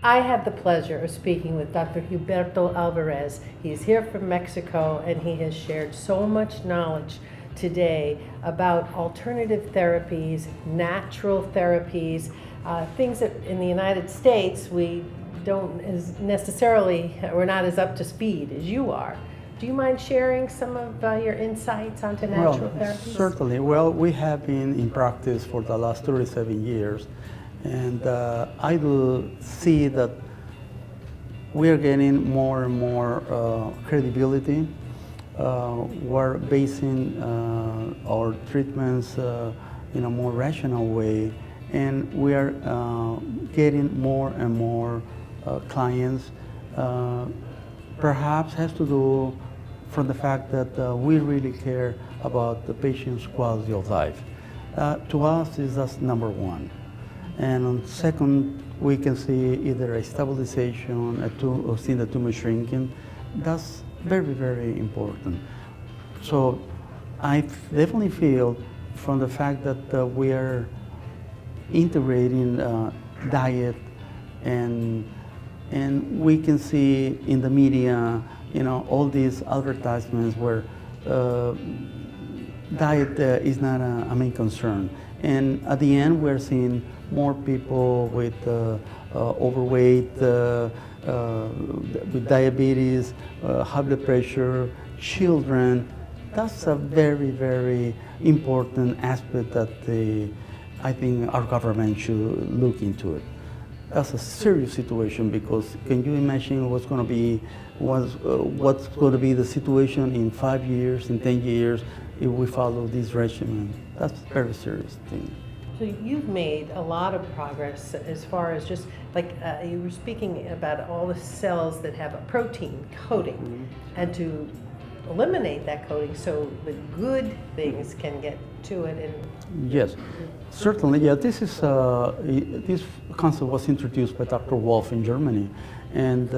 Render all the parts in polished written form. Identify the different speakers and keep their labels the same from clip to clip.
Speaker 1: I had the pleasure of speaking with Dr. Gilberto Alvarez. He's here from Mexico, and he has shared so much knowledge today about alternative therapies, natural therapies, things that in the United States we don't as necessarily, we're not as up to speed as you are. Do you mind sharing some of your insights onto natural therapies?
Speaker 2: Certainly. Well, we have been in practice for the last 37 years. And I do see that we are getting more and more credibility. We're basing our treatments in a more rational way, and we are getting more and more clients. Perhaps has to do from the fact that we really care about the patient's quality of life. To us, that's number one. And on second, we can see either a stabilization, or see the tumor shrinking. That's very, very important. So I definitely feel from the fact that we are integrating diet, and we can see in the media, all these advertisements where diet is not a main concern. And at the end, we're seeing more people with overweight, with diabetes, high blood pressure, children. That's a very, very important aspect that I think our government should look into it. That's a serious situation, because can you imagine what's going to be the situation in 5 years, in 10 years, if we follow this regimen? That's a very serious thing.
Speaker 1: So you've made a lot of progress as far as just like you were speaking about all the cells that have a protein coating, and to eliminate that coating so the good things can get to it. And
Speaker 2: yes, certainly. Yeah, this concept was introduced by Dr. Wolf in Germany, and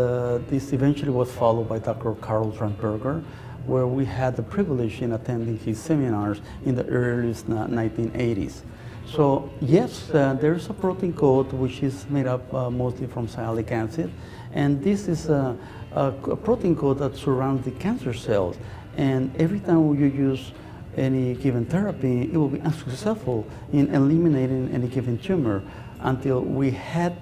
Speaker 2: this eventually was followed by Dr. Karl Tranberger, where we had the privilege in attending his seminars in the earliest 1980s. So yes, there's a protein coat which is made up mostly from sialic acid, and this is a protein coat that surrounds the cancer cells. And every time you use any given therapy, it will be unsuccessful in eliminating any given tumor until we had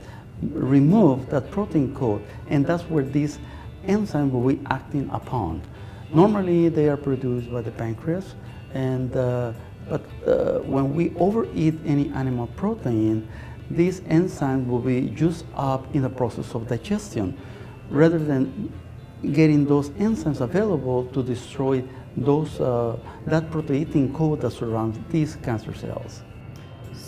Speaker 2: removed that protein coat, and that's where these enzymes will be acting upon. Normally, they are produced by the pancreas, and but when we overeat any animal protein, these enzymes will be used up in the process of digestion, rather than getting those enzymes available to destroy that protein coat that surrounds these cancer cells.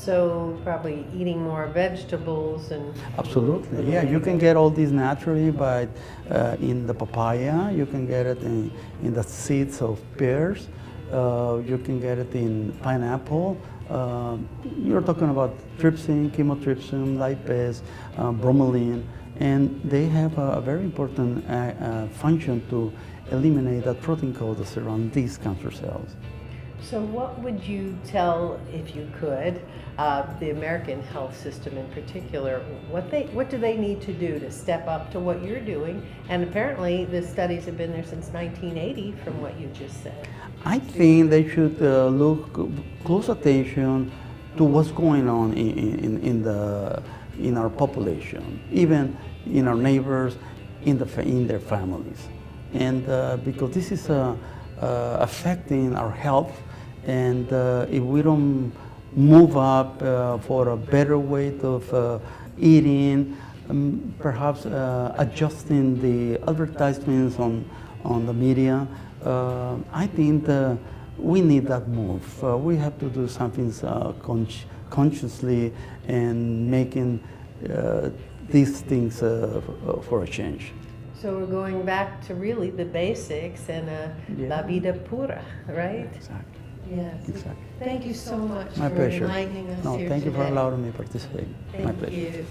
Speaker 1: so probably eating more vegetables and...
Speaker 2: Absolutely, yeah. You can get all these naturally by in the papaya. You can get it in the seeds of pears. You can get it in pineapple. You're talking about trypsin, chymotrypsin, lipase, bromelain, and they have a very important function to eliminate that protein coat that surrounds these cancer cells.
Speaker 1: So what would you tell, if you could, the American health system in particular, what do they need to do to step up to what you're doing? And apparently the studies have been there since 1980 from what you just said.
Speaker 2: I think they should look close attention to what's going on in our population, even in our neighbors, in their families. And because this is affecting our health, and if we don't move up for a better way of eating, perhaps adjusting the advertisements on the media, I think we need that move. We have to do something consciously and making these things for a change.
Speaker 1: So we're going back to really the basics and la vida pura, right?
Speaker 2: Exactly.
Speaker 1: Yes.
Speaker 2: Exactly.
Speaker 1: Thank you so much
Speaker 2: My
Speaker 1: for
Speaker 2: pleasure.
Speaker 1: enlightening us here
Speaker 2: Thank you for
Speaker 1: today.
Speaker 2: allowing me to participate. My
Speaker 1: Thank
Speaker 2: pleasure.
Speaker 1: you.